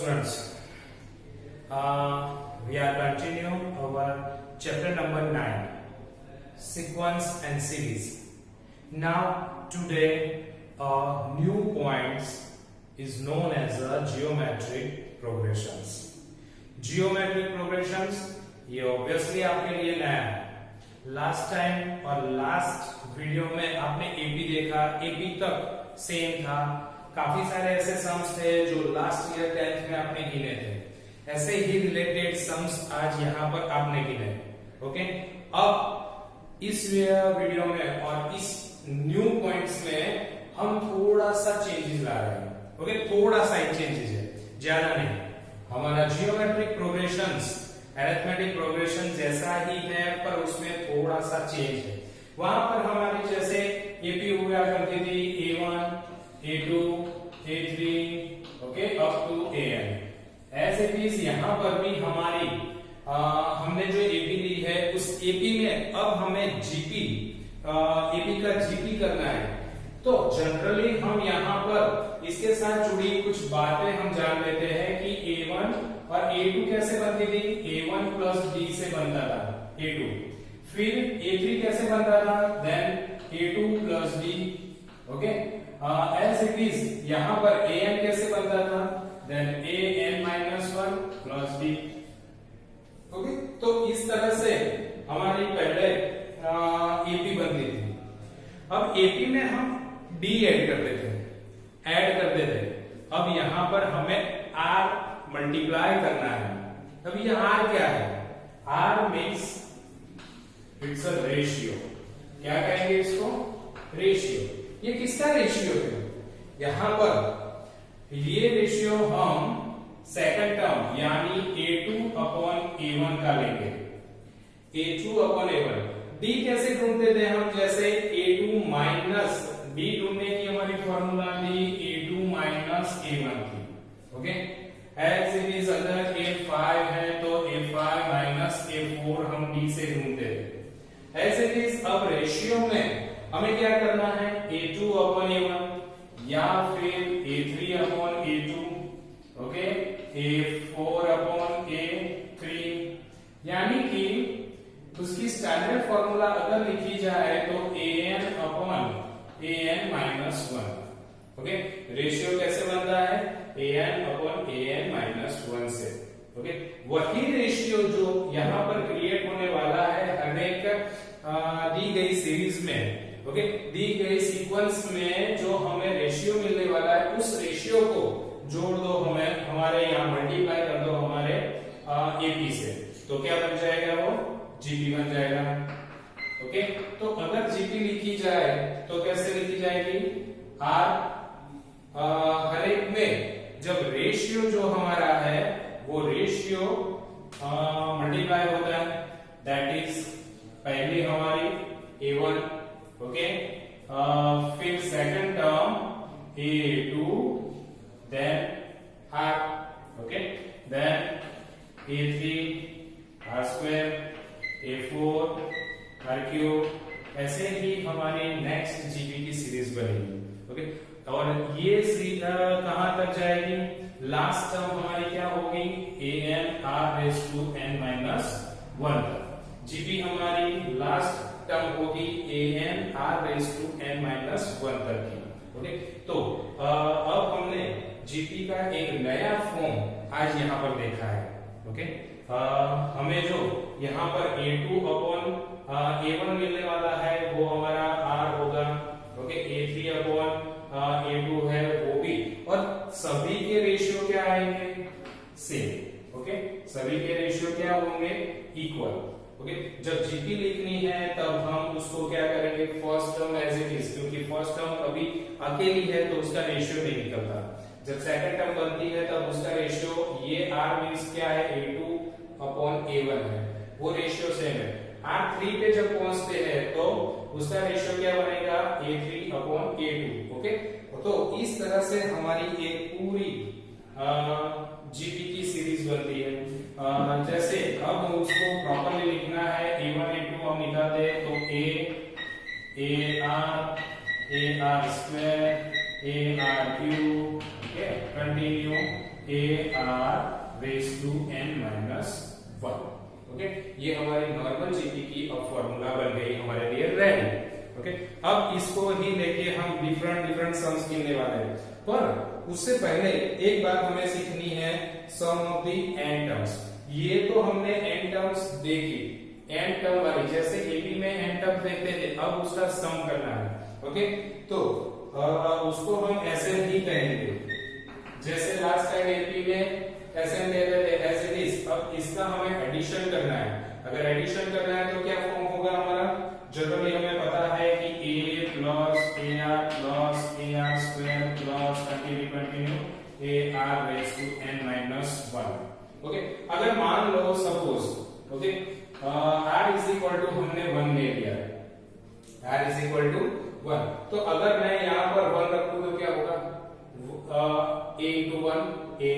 students, we are continuing our chapter number 9, sequence and series. Now today new points is known as geometric progressions. Geometric progressions ये obviously आपके लिए नया है. Last time और last video में आपने AP देखा, एपी तक सेम था. काफी सारे ऐसे सम्स थे जो लास्ट ईयर 10th में आपने गिने थे. ऐसे ही रिलेटेड सम्स आज यहाँ पर आपने गिने. ओके, अब इस वीडियो में और इस न्यू पॉइंट्स में हम थोड़ा सा चेंजेस ला रहे हैं. ओके, थोड़ा सा ही चेंजेस है, ज्यादा नहीं. हमारा जियोमेट्रिक प्रोग्रेशंस अरिथमेटिक प्रोग्रेशन जैसा ही है, पर उसमें थोड़ा सा चेंज है. वहां पर हमारी जैसे एपी हुआ करती थी A1, A2, A3, okay, up to AN. As it is यहाँ पर भी हमारी हमने जो एपी ली है उस एपी में अब हमें जीपी एपी का जीपी करना है. तो जनरली हम यहाँ पर इसके साथ जुड़ी कुछ बातें हम जान लेते हैं कि A1 और A2 कैसे बनती थी. A1 प्लस D से बनता था A2. फिर A3 कैसे बनता था, then A2 plus D. Okay, as it is यहाँ पर AN कैसे बनता था, then AN minus 1 plus D. Okay, तो इस तरह से हमारी पहले AP बनती थी. अब AP में हम D ऐड करते थे. अब यहाँ पर हमें R मल्टीप्लाई करना है. अब ये R क्या है, R means it's a ratio. क्या कहेंगे इसको, रेशियो. ये किसका रेशियो है, यहां पर ये रेशियो हम सेकंड टर्म यानी A2 अपॉन A1 का लेंगे. A2 upon A1. D कैसे ढूंढते थे हम, जैसे A2 माइनस D ढूंढने की हमारी फॉर्मूला थी A2 माइनस A1 थी. ओके, एज इट इज अगर A5 है तो A5 माइनस A4 हम D से ढूंढते थे. एज इट इज अब रेशियो में हमें क्या करना है, A2 अपॉन A1 या फिर A3 upon A2, okay, A4 upon A3. यानी कि उसकी स्टैंडर्ड फॉर्मूला अगर लिखी जाए तो AN upon AN minus 1. Okay, ratio कैसे बनता है, AN अपॉन AN माइनस 1 से. ओके, वही रेशियो जो यहाँ पर क्रिएट होने वाला है हर एक दी गई सीरीज में. ओके, दी गई सीक्वेंस में जो हमें रेशियो मिलने वाला है उस रेशियो को जोड़ दो, हमें हमारे यहाँ मल्टीप्लाई कर दो हमारे एपी से, तो क्या बन जाएगा, वो जीपी बन जाएगा. ओके, तो अगर जीपी लिखी जाए तो कैसे लिखी जाएगी, आर हर एक में जब रेशियो जो हमारा है वो रेशियो मल्टीप्लाई होता है, दैट इज पहली हमारी A1. ओके, फिर second term A2, then R. Okay, then A3 R square, A4 R cube. ऐसे ही हमारी नेक्स्ट जीपी की सीरीज बनेगी. ओके, और ये कहां तक जाएगी, लास्ट टर्म हमारी क्या होगी, AN R raise to N minus 1 तक. जीपी हमारी लास्ट टर्म होगी AN R raise to N minus 1 तक की. ओके, तो अब हमने जीपी का एक नया फॉर्म आज यहाँ पर देखा है. ओके, हमें जो यहाँ पर A2 अपॉन A1 मिलने वाला है वो हमारा R होगा. ओके, A3 अपॉन A2 है वो भी, और सभी के रेशियो क्या आएंगे, सेम. ओके, सभी के रेशियो क्या होंगे, इक्वल. ओके, जब जीपी लिखनी है तब हम उसको क्या करेंगे, first term as it is, क्योंकि फर्स्ट टर्म कभी अकेली है तो उसका रेशियो नहीं निकलता. जब सेकंड टर्म बनती है तब उसका रेशियो, ये R मींस क्या है, A2 अपॉन A1 है, वो रेशियो सेम है. R3 पे जब पहुंचते हैं तो उसका रेशियो क्या बनेगा, A3 अपॉन A2. ओके, तो इस तरह से हमारी एक पूरी जीपी की सीरीज बनती है. जैसे अब उसको प्रॉपर्ली लिखना है, A1 A2 हम निकालते हैं तो AR square AR cube. Continue AR raise to n minus 1। Okay, ये हमारी नॉर्मल जीपी की अब फॉर्मूला बन गई हमारे लिए रेडी। ओके, अब इसको ही लेके हम डिफरेंट सम्स गिनने वाले हैं, पर उससे पहले एक बात हमें सीखनी है, सम ऑफ द n टर्म्स। ये तो हमने n टर्म्स देखी, n टर्म वाली, जैसे एपी में n टर्म्स देखते थे, अब उसका सम करना है। ओके, तो उसको हम ऐसे ही कहेंगे, जैसे लास्ट टाइम एपी में ऐसे दे रहे थे एज इट इज, अब इसका हमें एडिशन करना है। अगर एडिशन करना है तो क्या फॉर्म होगा हमारा, जनरली हमें पता है कि a plus ar plus ar square plus continue ar raise to n minus 1। Okay, अगर मान लो suppose, okay, r is equal to हमने 1 ले लिया है, r इज इक्वल टू 1, तो अगर मैं यहाँ पर 1 रखूं तो क्या होगा, a into 1 a,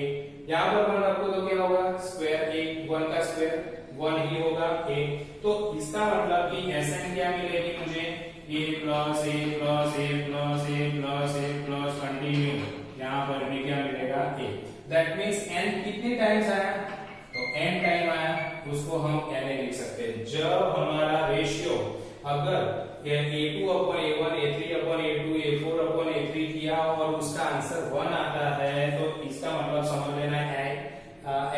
यहाँ पर 1 रखो तो क्या होगा, स्क्वायर a, 1 का स्क्वायर 1 ही होगा a। तो इसका मतलब कि Sn क्या मिलेगी मुझे, a plus a plus a plus a plus a plus continue, यहाँ पर भी क्या मिलेगा a। दैट मीन्स n कितने टाइम्स आया, तो n टाइम आया, उसको हम na लिख सकते हैं। जब हमारा रेशियो अगर a2 upon a1 a3 upon a2 a4 upon a3 किया और उसका आंसर 1 आता है, तो इसका मतलब समझ लेना है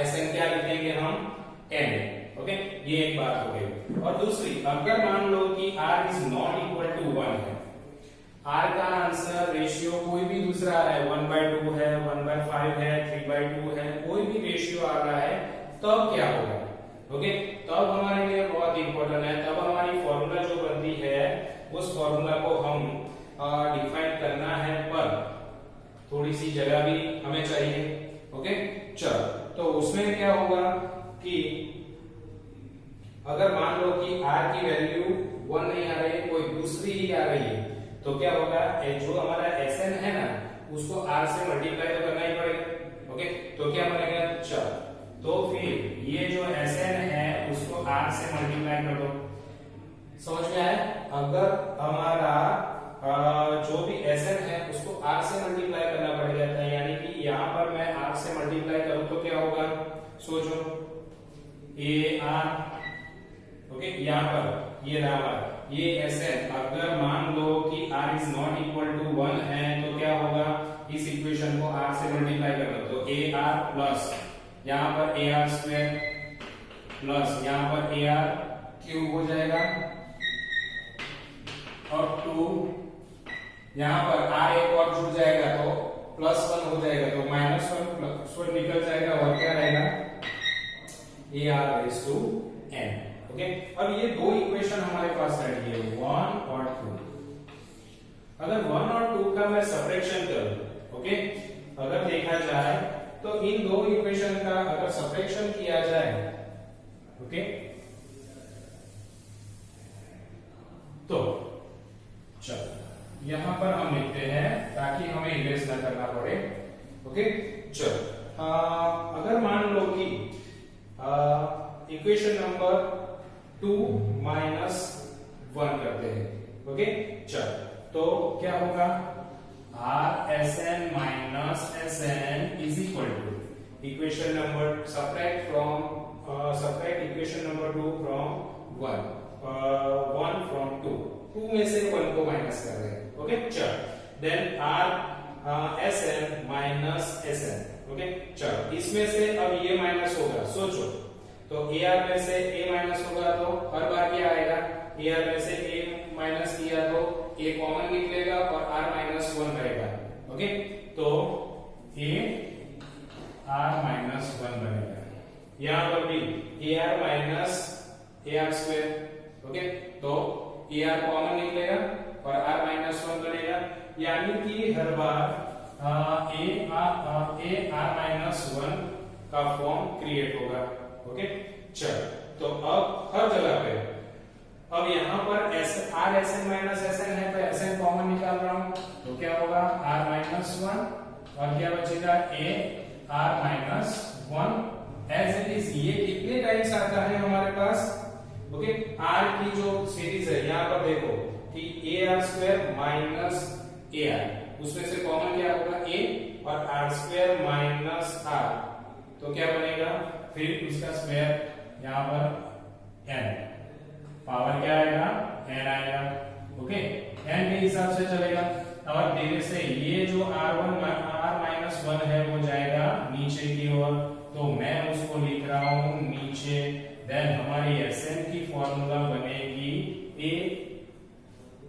Sn क्या लिखेंगे हम, na। ओके, ये एक बात हो गई। और दूसरी, अगर मान लो कि r is not equal to 1 है, r का आंसर रेशियो कोई भी दूसरा आ रहा है, 1/2 है, 1/5 है, 3/2 है, कोई भी रेशियो आ रहा है, तब क्या होगा। ओके, तब हमारे लिए बहुत इंपॉर्टेंट है, तब हमारी फॉर्मूला जो बनती है उस फॉर्मूला को हम डिफाइन करना है, पर थोड़ी सी जगह भी हमें चाहिए। ओके, चलो, तो उसमें क्या होगा कि अगर मान लो कि r की वैल्यू 1 नहीं आ रही है, कोई दूसरी ही आ रही है, तो क्या होगा, जो हमारा Sn है ना, उसको r से मल्टीप्लाई तो करना ही पड़ेगा। ओके, तो क्या बनेगा, चलो, तो फिर ये जो Sn है उसको r से मल्टीप्लाई कर दो। समझ में आया, अगर हमारा जो भी Sn है उसको r से मल्टीप्लाई करना पड़ जाता है, यानी कि यहाँ पर मैं r से मल्टीप्लाई करूं तो क्या होगा, सोचो, ar, ओके, यहाँ पर ये रहा, ये Sn अगर मान लो कि r is not equal to 1 है, तो क्या होगा, इस इक्वेशन को r से मल्टीप्लाई कर दो, तो ar प्लस यहाँ पर ar स्क्वायर प्लस यहाँ पर ar क्यूब हो जाएगा, और 2 यहाँ पर r एक और जुड़ जाएगा तो +1 हो जाएगा, तो -1 +1 निकल जाएगा, और क्या रहेगा, ar raise to n। Okay, अब ये दो इक्वेशन हमारे पास रेडी है, 1 और 2। अगर 1 और 2 का मैं सब्ट्रैक्शन करूं, ओके, अगर देखा जाए तो इन दो इक्वेशन का अगर सब्ट्रैक्शन किया जाए, ओके, तो चलो यहां पर हम लिखते हैं ताकि हमें इरेज ना करना पड़े। ओके, चलो, अगर मान लो कि इक्वेशन नंबर 2 माइनस 1 करते हैं, ओके, चलो, तो क्या होगा, Rsn minus Sn is equal to equation number, subtract equation number 2 from 1 from 2 में से 1 को माइनस कर रहे हैं। ओके, चलो, then Sn minus Sn। Okay, चलो, इसमें से अब ये माइनस होगा, सोचो, तो ar में से a माइनस होगा तो हर बार क्या आएगा, ar में से a माइनस किया तो a कॉमन निकलेगा और r माइनस 1 रहेगा। ओके, तो a r माइनस 1 बनेगा, यहाँ पर भी ar minus ar square. Okay, तो ar कॉमन निकलेगा और r माइनस 1 बनेगा, यानी कि हर बार a r माइनस 1 का फॉर्म क्रिएट होगा। ओके, चलो, तो अब हर जगह पे, अब यहाँ पर r Sn माइनस Sn है, तो Sn कॉमन निकाल रहा हूं, तो क्या होगा, r माइनस 1 और क्या बचेगा, a r minus 1 as it is. ये कितने टाइम्स आता है हमारे पास, ओके, r की जो सीरीज है यहाँ पर देखो कि ar स्क्वायर माइनस ar, उसमें से कॉमन क्या होगा, a और आर स्क्वायर माइनस आर, तो क्या बनेगा, फिर उसका स्क्वायर यहाँ पर n, पावर क्या आएगा, n आएगा। ओके, n के हिसाब से चलेगा। और धीरे से ये जो r1 r-1 है वो जाएगा नीचे की ओर, तो मैं उसको लिख रहा हूं नीचे। देन हमारी Sn की फॉर्मूला बनेगी a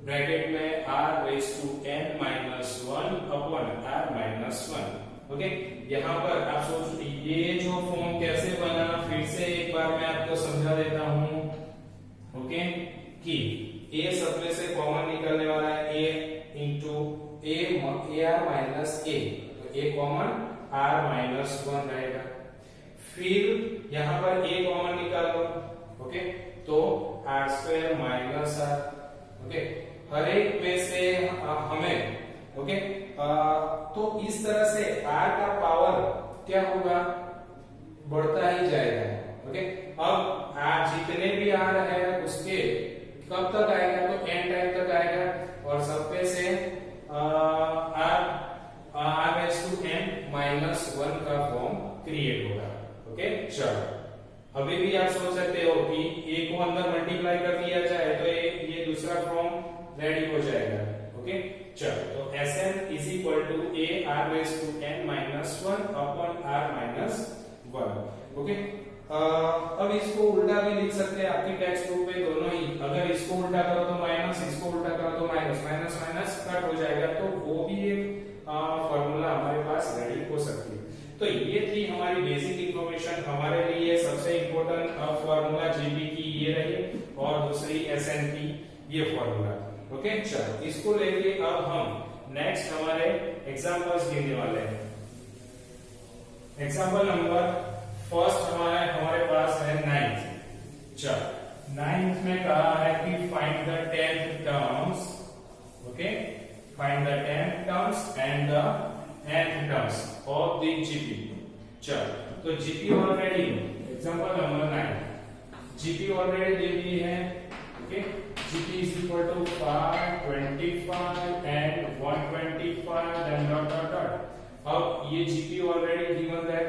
ब्रैकेट में r⁻n-1 अपॉन r-1। ओके, यहाँ पर आप सोच, ये जो फॉर्म कैसे बना, फिर से एक बार मैं आपको समझा देता हूं। ओके, कि a सब में से कॉमन निकलने वाला है a इंटू ar-a, तो a कॉमन r-1 रहेगा। फिर यहाँ पर a कॉमन निकालो, ओके, तो r square minus r। Okay, हर एक में से हमें, ओके, तो इस तरह से r का पावर क्या होगा, बढ़ता ही जाएगा। ओके, अब r जितने भी r है उसके कब तक आएगा, तो n टाइम तक आएगा, और सब पे से r-n-1 का फॉर्म क्रिएट होगा। ओके, चलो अभी भी आप सोच सकते हो कि a को अंदर मल्टीप्लाई कर दिया जाए तो ये दूसरा फॉर्म रेडी हो जाएगा। ओके, चलो, तो Sn is equal to a r-n-1 upon r-1। Okay, अब इसको उल्टा भी लिख सकते हैं, आपकी टेक्स्ट बुक में दोनों ही। अगर इसको उल्टा करो तो माइनस, इसको उल्टा करो तो माइनस, माइनस माइनस कट हो जाएगा, तो वो भी एक फॉर्मूला हमारे पास रेडी हो सकती है। तो ये थी हमारी बेसिक इंफॉर्मेशन। हमारे लिए सबसे इंपॉर्टेंट फॉर्मूला जीपी की ये रही, और दूसरी एसएन की ये फॉर्मूला। ओके, चलो इसको लेके अब हम नेक्स्ट हमारे एग्जांपल्स गिनने वाले हैं। एग्जांपल नंबर फर्स्ट हमारे पास है 9th। चलो 9th में कहा है कि find the 10th terms. Okay, find the 10th terms and the nth terms of the GP. चलो, तो GP already, example number 9, GP already दे दी है। Okay, GP is equal to 5, 25 and 125 and dot dot dot. अब ये GP already given है,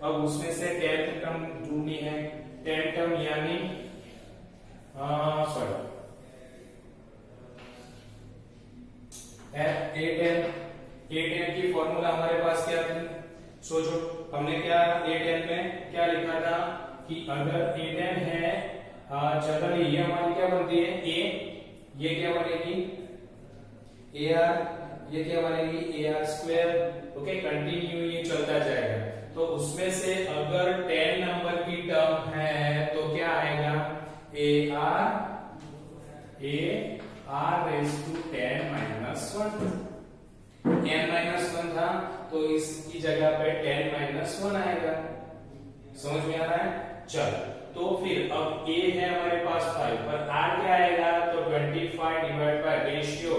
अब उसमें से 10th टर्म ढूंढनी है। 10th टर्म यानी सॉरी A10 की फॉर्मूला हमारे पास क्या थी, सोचो, हमने क्या A10 में क्या लिखा था कि अगर A10 है, चलो ये हमारी क्या बनती है A, ये क्या बनेगी AR, ये क्या बनेगी AR स्क्वायर। ओके, कंटिन्यू ये चलता जाएगा। तो उसमें से अगर 10 नंबर की टर्म है तो क्या आएगा AR-10-1। n-1 था तो इसकी जगह पे 10-1 आएगा। समझ में आ रहा है? चल, तो फिर अब a है हमारे पास 5, पर r क्या आएगा, तो 25 डिवाइड बाय रेशियो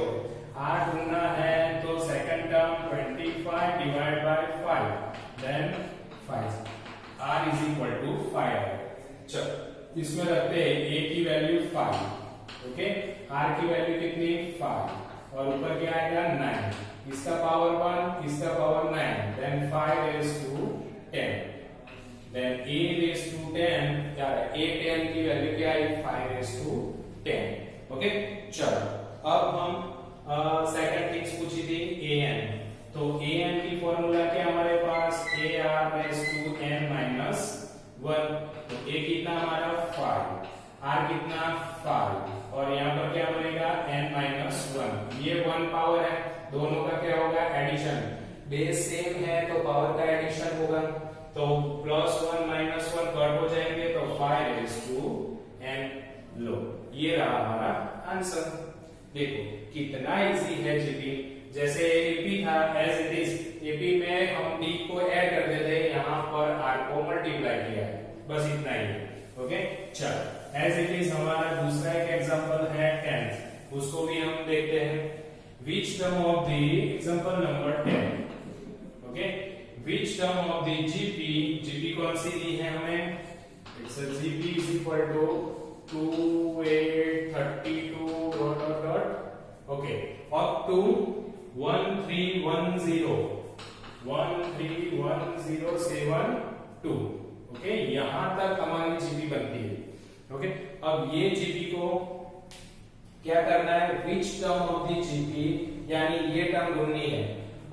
r ढूंढना है, तो second term 25 divide by 5 then 5, r is equal to 5। चल, इसमें रखते हैं a की वैल्यू 5, ओके, r की वैल्यू कितनी 5, और ऊपर क्या आएगा 9, इसका पावर 1, इसका power 9, then 5 raise to 10, then a raise to 10 क्या है, a10 की वैल्यू क्या है 5 रेज़ टू 10। ओके, चलो अब हम सेकंड थिंग्स पूछी थी an, तो an की फॉर्मूला क्या हमारे पास ar रेज़ टू n-1, तो a कितना हमारा 5, r कितना 5, और यहाँ पर क्या बनेगा n-1, ये 1 पावर है, दोनों का क्या होगा एडिशन, बेस सेम है तो पावर का एडिशन होगा, तो +1 -1 कट हो जाएंगे, तो 5 रेज़ टू n लो, ये रहा हमारा आंसर। देखो कितना इजी है जीपी, जैसे एपी था एज इट इज, एपी में हम डी को ऐड कर देते हैं, यहाँ पर आर को मल्टीप्लाई किया है, बस इतना ही। ओके, चल एज इट इज हमारा दूसरा एक एग्जांपल है 10th, उसको भी हम देखते हैं। Which term of the example number 10, okay, which term of the GP कौन सी दी है हमें, it's a GP is equal to 2 8 32 dot dot dot, okay, up to 1310, 13107 okay, यहां तक हमारी जीपी बनती है। ओके, अब ये जीपी को क्या करना है, which term of the GP, यानी ये टर्म ढूंढनी है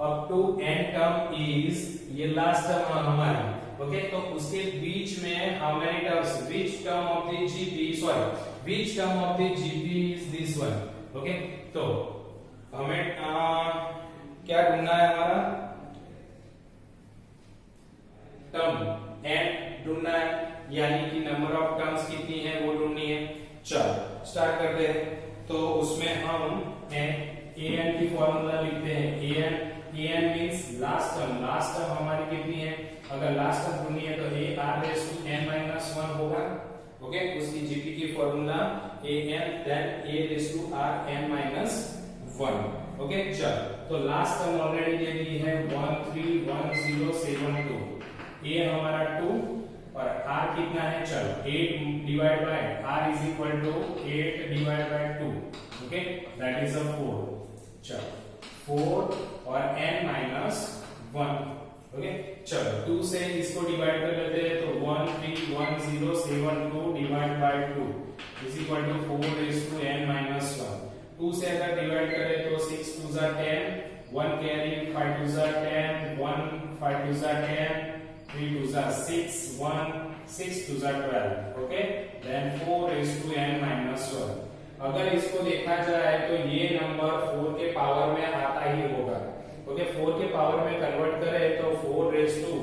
up to n term is, ये लास्ट टर्म हमारी। ओके, तो उसके बीच में how many terms, which term of the GP, sorry which term of the GP is this one. Okay, तो हमें क्या ढूंढना है, हमारा टर्म n ढूंढना है, यानी कि नंबर ऑफ टर्म्स कितनी है वो ढूंढनी है। चलो स्टार्ट करते हैं। तो उसमें हम an की फॉर्मूला लिखते हैं, an मींस लास्ट टर्म हमारी कितनी है, अगर लास्ट टर्म ढूंढनी है तो a r raise to n minus 1 होगा। ओके, उसकी जीपी की formula an then a raise to r n minus 1। Okay, चलो तो लास्ट टर्म ऑलरेडी दे दी है 131072, a हमारा 2 और r कितना है, चलो 8 divide by r is equal to 8 divide by 2। Okay, that is a 4। चलो 4 और n माइनस 1। ओके, चलो 2 से इसको डिवाइड कर लेते हैं तो 131072 divide by 2 is equal to 4 raise to n minus 1। 2 से अगर डिवाइड करें तो 6 2 जा 10, 1 कैरी, 5 2 जा 10, 1 5 2 जा 10, 3 2 जा 6, 1 6 2 जा 12। Okay, then 4 raise to n minus 1। अगर इसको देखा जाए तो ये नंबर 4 के पावर में आता ही होगा। ओके, 4 के पावर में कन्वर्ट करें तो 4 रेज़ टू,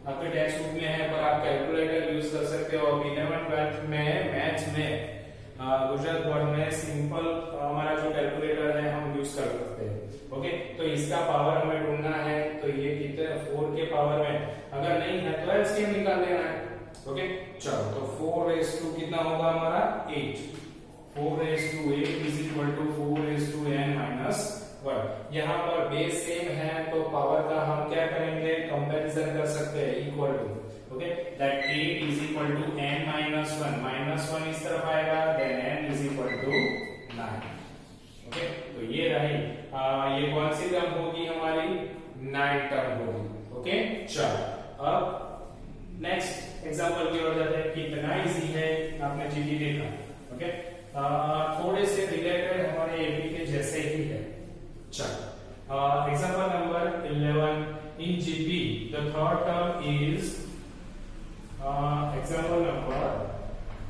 आपके टेक्स्ट बुक में है पर आप कैलकुलेटर यूज कर सकते हो। 11th 12th में मैथ्स में गुजरात बोर्ड में सिंपल हमारा जो कैलकुलेटर है हम यूज कर सकते हैं। ओके, तो इसका पावर हमें ढूंढना है, तो ये कितने 4 के पावर में, अगर नहीं है तो एलसीएम निकाल लेना है। ओके, चलो तो 4 रेज़ टू कितना होगा हमारा 8, 4 raise to 8 is equal to 4 raise to n minus 1। यहाँ पर बेस सेम है तो पावर का हम क्या करेंगे, कंपैरिजन कर सकते हैं, equal to. Okay, that 8 is equal to n minus 1, minus 1 इस तरफ आएगा, then n is equal to 9। Okay, तो ये रही ये कौन सी टर्म होगी हमारी, 9 टर्म होगी। ओके, चलो अब नेक्स्ट एग्जांपल की ओर जाते हैं। कितना इजी है, आपने जीपी देखा। ओके, थोड़े से रिलेटेड हमारे एपी के जैसे ही है। चलो example number 11 in GP the third term is example number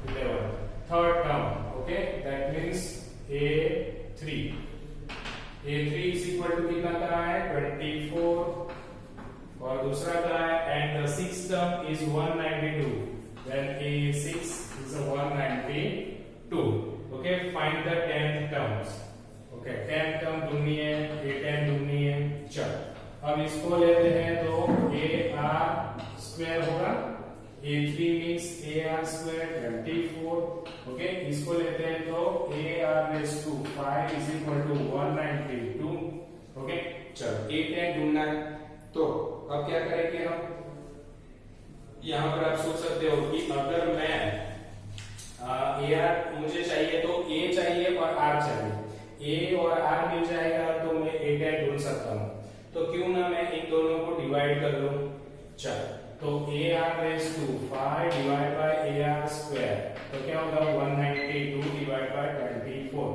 11 third term। okay, that means a3 is equal to कितना करा है 24 और दूसरा करा है and the sixth term is 192, then a6 is a 192। okay, find the 10th terms। okay, 10th term ढूंढनी है, a10 ढूंढनी है। चलो अब इसको लेते हैं तो ar स्क्वायर होगा, a3 means ar square 24। Okay, इसको लेते हैं तो ar raised to 5 is equal to 192। Okay, चलो a10 ढूंढना है तो अब क्या करेंगे हम, यहां पर आप सोच सकते हो कि अगर मैं ar मुझे चाहिए तो a चाहिए और r चाहिए, a और r मिल जाएगा तो मैं a10 ढूंढ सकता हूं। तो क्यों ना मैं इन दोनों को डिवाइड कर लूं। चलो तो ar raised to 5 divide by ar square, तो क्या होगा 192 डिवाइड बाय 24,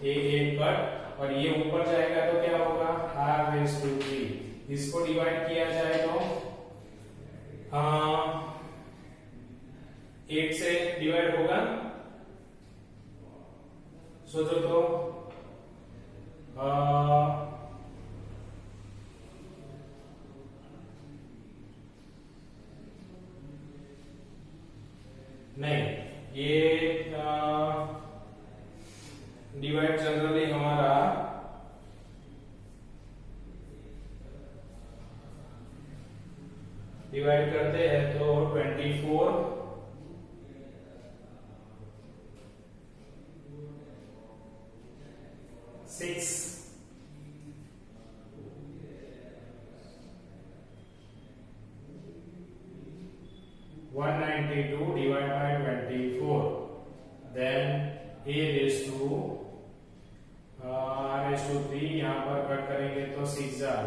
ये एक कट और ये ऊपर जाएगा तो क्या होगा r raised to 3। इसको डिवाइड किया जाए तो 8 से डिवाइड होगा, सोचो तो नहीं, ये डिवाइड जनरली हमारा डिवाइड करते हैं तो 24 6 192 divided by 24, then a raised to r raised to 3, यहाँ पर कट करेंगे तो 6 जार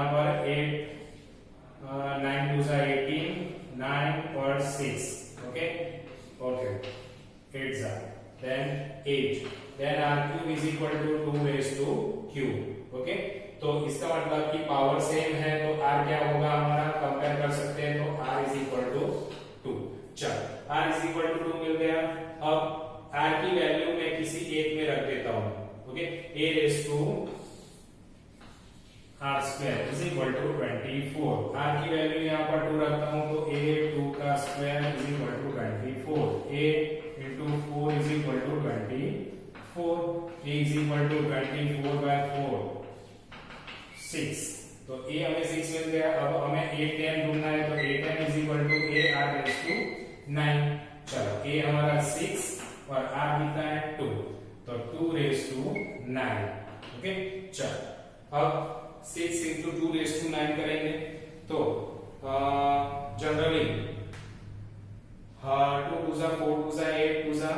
यहाँ पर 8 9 2 जा 18 9 और 6 ओके ओके 8 जा then 8 then r cube is equal to 2 raised to cube okay तो इसका मतलब कि पावर सेम है तो r क्या होगा हमारा कंपेयर कर सकते हैं तो r is equal to 2 चल r is equal to 2 मिल गया अब r की वैल्यू मैं किसी एक में रख देता हूं okay a raised to r square is equal to 24 r की वैल्यू यहां पर 2 रखता हूं तो a 2 का square is equal to 24 a into 4 is equal to 24 a is equal to 24 by 4 6 तो a हमें 6 मिल गया अब हमें a 10 ढूंढना है तो a 10 is equal to a r raised to 9 चलो a हमारा 6 और r कितना है 2 तो 2 raised to 9 ओके चलो अब 6 into 2 raised to 9 करेंगे तो जनरली 2 2 जा 4 2 जा 8 2 जा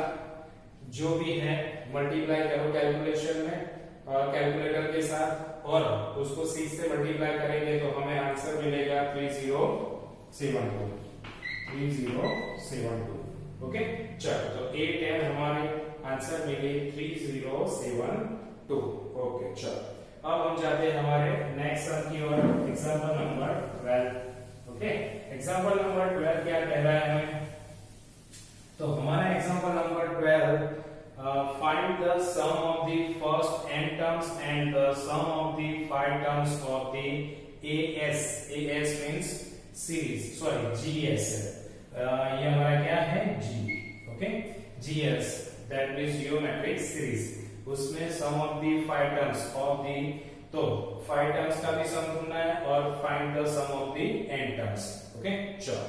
जो भी है मल्टीप्लाई करो कैलकुलेशन में कैलकुलेटर के साथ और उसको 6 से मल्टीप्लाई करेंगे तो हमें आंसर मिलेगा 3072 ओके चलो तो 8 10 हमारे आंसर मिले 3072 ओके चलो अब हम जाते हैं हमारे नेक्स्ट सम की ओर example number 12 okay example number 12 क्या कह रहा है हमें तो हमारा example number 12 find the sum of the first n terms and the sum of the 5 terms of the as means series sorry gs ये हमारा क्या है g okay gs that means geometric series उसमें sum of the 5 terms of the तो 5 terms का भी sum ढूंढना है और find the sum of the n terms okay चलो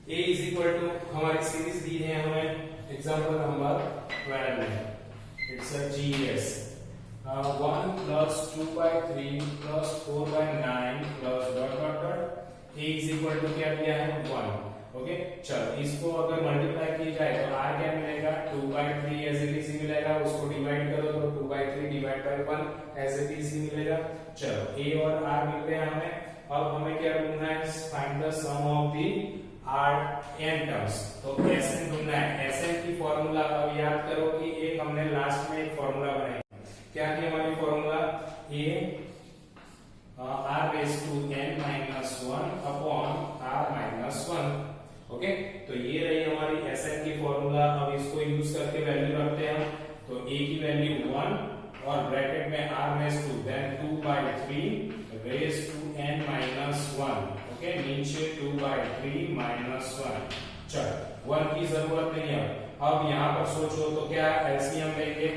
a इज इक्वल टू हमारी सीरीज दी है हमें एग्जांपल नंबर 12 में it's a GS 1 plus 2 by 3 plus 4 by 9 plus dot dot dot a is equal to क्या दिया है 1 ओके चलो इसको अगर मल्टीप्लाई किया जाए तो r क्या मिलेगा 2 by 3 एज इट इज मिलेगा उसको डिवाइड करो तो 2 by 3 divide by 1 as it is मिलेगा चलो a और r मिल गए हमें अब हमें क्या ढूंढना है find the sum of the r n terms तो sn ढूंढना है sn की फार्मूला अब याद करो कि एक हमने लास्ट में एक फार्मूला बनाई क्या थी हमारी formula a r raised to n minus 1 upon r minus 1 okay तो ये रही हमारी Sn की फॉर्मूला अब इसको यूज करके वैल्यू रखते हैं तो a की वैल्यू 1 और ब्रैकेट में r raised to then 2 by 3 raised to n minus 1 okay नीचे 2 by 3 minus 1 चलो 1 की जरूरत नहीं है अब यहाँ पर सोचो तो क्या एलसीएम लेके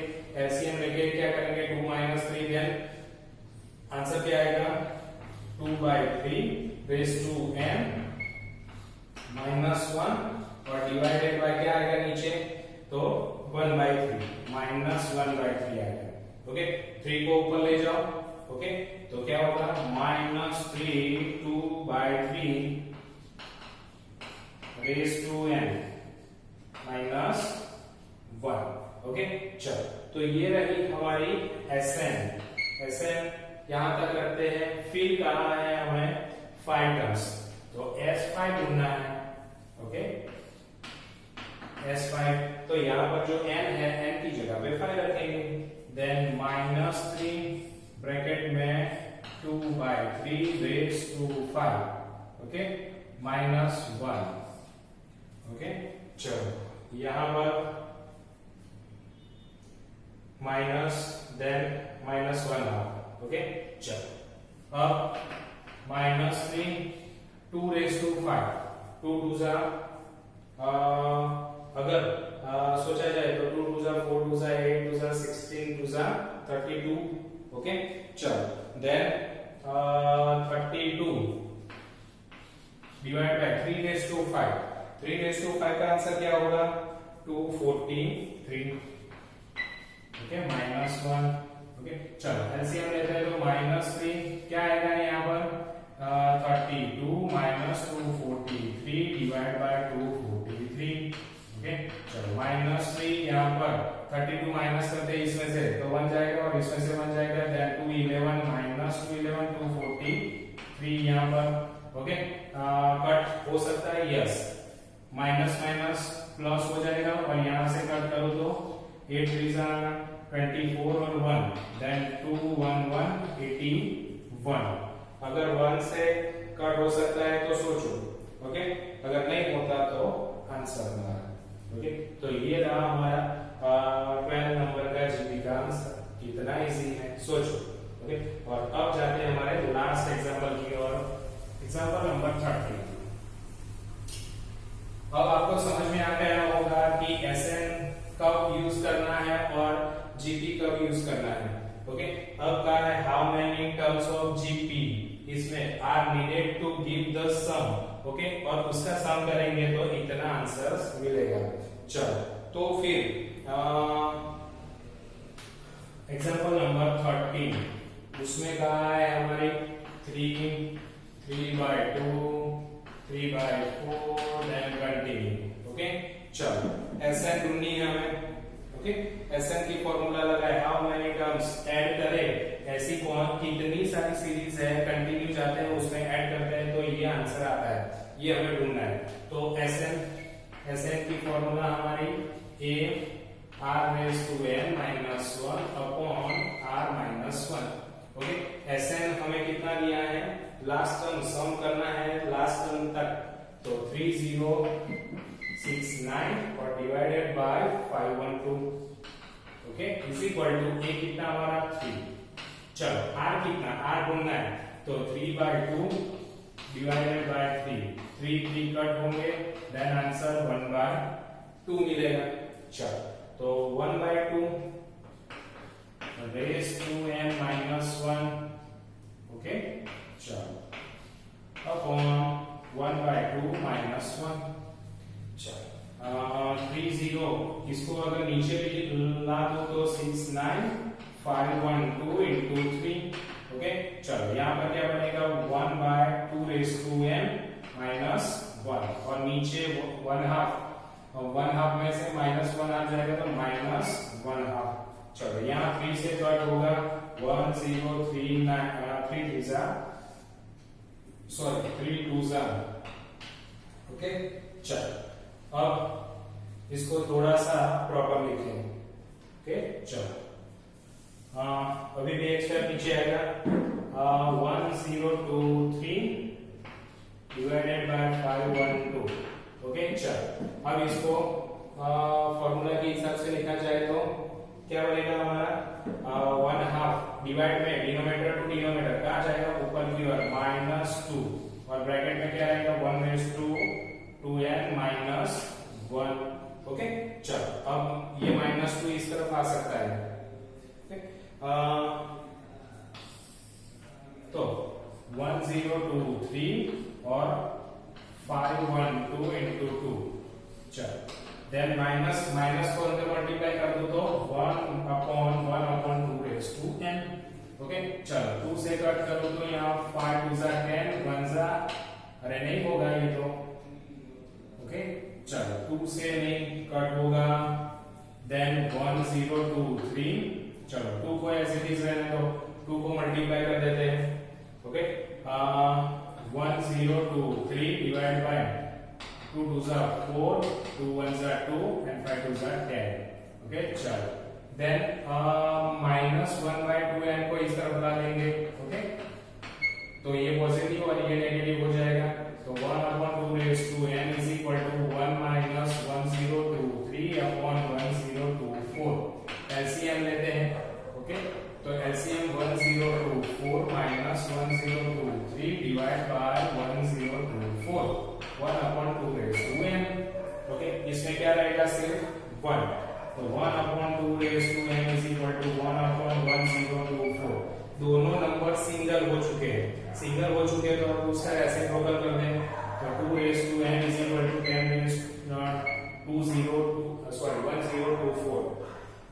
क्या करेंगे 2 minus 3 देन आंसर क्या आएगा 2 by 3 raised to n minus 1 और डिवाइडेड बाय क्या आएगा नीचे तो 1 by 3 माइनस 1 by 3 आएगा ओके 3 को ऊपर ले जाओ ओके तो क्या होगा minus 3 2 by 3 raise to n minus 1 okay चलो तो ये रही हमारी Sn यहां तक रखते हैं फिर कहा है हमें 5 टर्म्स तो S5 ढूंढना है ओके S5 तो यहां पर जो n है n की जगह पे 5 रखेंगे देन माइनस 3 ब्रैकेट में 2 by 3 raise to 5 okay minus 1 okay चलो यहां पर माइनस देन माइनस 1 ओके चलो अब माइनस 3 2 रेज टू 5 2 2 जा अगर सोचा जाए तो 2 2 जा 4 2 जा 8 2 जा 16 2 जा 32 ओके चलो then 32 divide by 3 raise to 5 3 raise to 5 का आंसर क्या होगा 243 ओके माइनस 1 ओके चलो एलसीएम लेते हैं तो माइनस 3 क्या आएगा यहाँ पर 32 minus 243 डिवाइड बाय 243 ओके चलो माइनस 3 यहाँ पर 32 माइनस करते हैं इसमें से तो 1 जाएगा और इसमें से 1 जाएगा, देन 2 11 माइनस 2 11 243 यहाँ पर। ओके, कट हो सकता है, यस, माइनस माइनस प्लस हो जाएगा और यहाँ से कट करो तो 8 3 24 और 1, देन 2 1 1 81। अगर 1 से कट हो सकता है तो सोचो, ओके, अगर नहीं होता तो आंसर हमारा। ओके, तो ये रहा हमारा 12 नंबर का जीपी का आंसर। कितना इजी है सोचो। ओके, और अब जाते हैं हमारे लास्ट एग्जांपल की ओर, एग्जांपल नंबर 30। अब आपको समझ में आ गया होगा कि एसएन कब यूज करना है और जीपी कब यूज करना है। ओके, अब कहा है how many terms of GP इसमें are needed to give the sum. Okay, और उसका सम करेंगे तो इतना आंसर्स मिलेगा। चलो, तो फिर एग्जांपल नंबर 13 उसमें कहा है हमारे 3 3/2 3/4 देन कंटिन्यू। ओके, चलो एसएन ढूंढनी है हमें। ओके, एसएन की फॉर्मूला लगाए, हाउ मेनी टर्म्स ऐड करें, ऐसी कौन कितनी सारी सीरीज है, कंटिन्यू जाते हैं उसमें ऐड करते हैं तो ये आंसर आता है, ये हमें ढूंढना है। तो एसएन की फॉर्मूला हमारी a r⁻n - 1 upon r-1। Okay, SN हमें कितना दिया है, लास्ट टर्म सम करना है लास्ट टर्म तक, तो 3069 और divided by 512। Okay, is equal to a कितना हमारा 3। चलो r कितना, r ढूंढना है तो 3/2 डिवाइडेड बाय 3 3 कट होंगे, देन आंसर 1/2 मिलेगा। चलो, तो 1/2 रेज़ टू n -1। ओके, चलो अपॉन 1/2 -1। चलो 30 इसको अगर नीचे भी ला दो तो 69512 into 3। ओके, चलो यहाँ पर क्या बनेगा 1/2 रेज़ टू n -1 और नीचे 1/2 और 1/2 में से -1 आ जाएगा तो -1/2। चलो यहाँ 3 से कट होगा 1039 3 2 ओके, चलो अब इसको थोड़ा सा प्रॉपर लिखें। ओके, चलो अभी भी एक स्टेप नीचे आएगा 1023 डिवाइडेड बाय 512। ओके, चलो अब इसको फॉर्मूला के हिसाब से लिखा जाए तो क्या बनेगा हमारा 1/2 डिवाइड में डिनोमिनेटर टू डिनोमिनेटर कहाँ जाएगा ऊपर की ओर -2 और ब्रैकेट में क्या आएगा 1/2n -1। ओके, चलो अब ये -2 इस तरफ आ सकता है। तो 1023 और 512 into 2। चलो देन माइनस को अंदर मल्टीप्लाई कर दो तो 1/2 रेज़ टू n। ओके, चलो 2 से कट करो तो यहाँ 5 2 10 1 अरे नहीं होगा ये तो। ओके, चलो 2 से नहीं कट होगा, देन 1023। चलो 2 को ऐसे ही रहने दो, 2 को मल्टीप्लाई कर देते हैं। Okay, 1023 divide by 2 2 4 2 1 2 and 5 2 10। Okay, चलो देन -1/2n को इस तरफ ला देंगे। ओके, तो ये पॉजिटिव और ये नेगेटिव हो जाएगा तो 1/2 raise to n is equal to 1 -1023 upon 1024। LCM लेते हैं। ओके, तो LCM 1024 -1023 divide by 1024 1/2 raise to n। Okay, इसमें क्या रहेगा सिर्फ 1 तो 1/2 raise to n is equal to 1/1024। दोनों नंबर सिंगल हो चुके हैं, सिंगल हो चुके हैं तो अब उसका रेसिप्रोकल कर दें तो 2 raise to n is equal to 10 raise to 1024।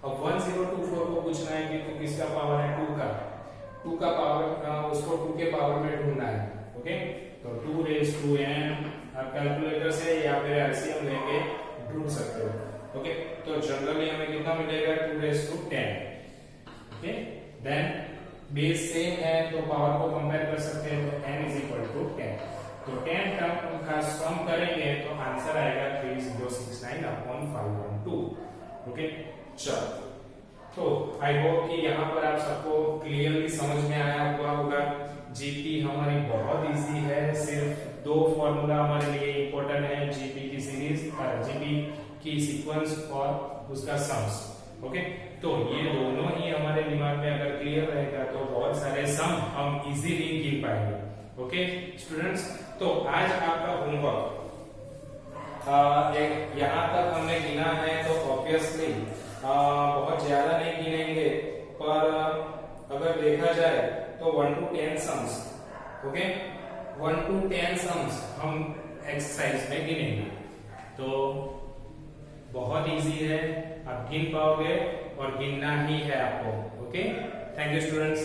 अब 1024 को पूछना है कि तो किसका पावर है 2 का पावर उसको 2 के पावर में ढूंढना है। ओके, तो 2 रेज़ टू n आप कैलकुलेटर से या फिर एलसीएम लेके ढूंढ सकते हो। ओके, तो जनरली हमें कितना मिलेगा 2 raise to 10। Okay, then base same है तो पावर को कंपेयर कर सकते हैं, तो n इज इक्वल टू 10। तो 10 टर्म का सम करेंगे तो आंसर आएगा 3069 अपॉन 512। ओके, चलो, तो आई होप कि यहाँ पर आप सबको क्लियरली समझ में आया हुआ होगा। जीपी हमारी बहुत इजी है, सिर्फ 2 फॉर्मूला हमारे लिए इंपॉर्टेंट है, जीपी की सीरीज और जीपी की सीक्वेंस और उसका सम्स। ओके, तो ये दोनों ही हमारे दिमाग में अगर क्लियर रहेगा तो बहुत सारे सम हम इजीली गिन पाएंगे। ओके स्टूडेंट्स, तो आज आपका होमवर्क यहाँ तक हमने गिना है, तो ऑब्वियसली बहुत ज्यादा नहीं गिनेंगे, पर अगर देखा जाए तो 1 to 10 sums, okay 1 to 10 sums हम एक्सरसाइज में गिनेंगे। तो बहुत इजी है, आप गिन पाओगे और गिनना ही है आपको। Okay, thank you students.